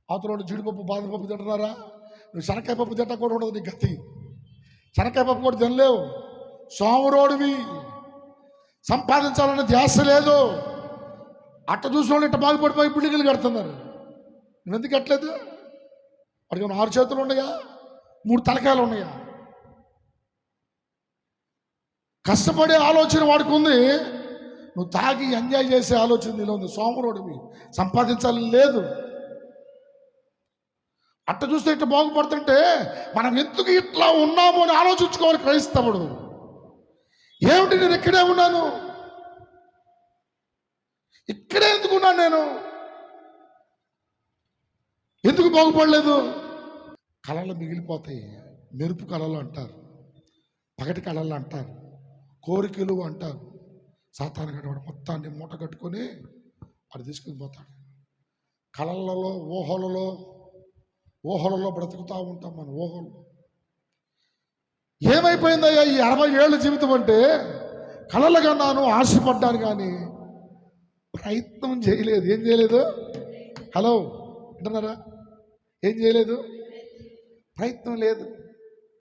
అవతల జీడిపప్పు బాదపప్పు తింటున్నారా? నువ్వు శనక్కాయ పప్పు తింటా కూడా ఉండదు నీ గతి. శనక్కాయ పప్పు కూడా తినలేవు. సోమరోడివి, సంపాదించాలనే ధ్యాస లేదు. అట్ట చూసిన వాళ్ళు ఇట్ట బాగుపడిపోయి బిల్డింగ్లు కడుతున్నారు. నువ్వు ఎందుకు కట్టలేదు? వాడికి 6 చేతులు ఉన్నాయా? 3 తలకాయలు ఉన్నాయా? కష్టపడే ఆలోచన వాడికి ఉంది. నువ్వు తాగి ఎంజాయ్ చేసే ఆలోచన నీలో ఉంది. సోమరోడివి, సంపాదించాలని లేదు. అట్ట చూస్తే ఇట్లా బాగుపడుతుంటే మనం ఎందుకు ఇట్లా ఉన్నాము అని ఆలోచించుకోవాలి క్రైస్తవుడు. ఏమిటి నేను ఇక్కడే ఉన్నాను, ఇక్కడే ఎందుకున్నాను, నేను ఎందుకు బాగుపడలేదు? కళలు మిగిలిపోతాయి. మెరుపు కళలు అంటారు, పగటి కళలు అంటారు, కోరికలు అంటారు. సాతాను గడవాడు మొత్తాన్ని మూట కట్టుకొని అది తీసుకుని పోతాడు. కళలలో ఊహలలో బ్రతుకుతూ ఉంటాం మనం. ఊహలు ఏమైపోయిందయ్యా ఈ 60 ఏళ్ళ జీవితం అంటే? కళలు కన్నాను, ఆశపడ్డాను, కానీ ప్రయత్నం చేయలేదు. ఏం చేయలేదు? హలో అంటున్నారా? ఏం చేయలేదు? ప్రయత్నం లేదు.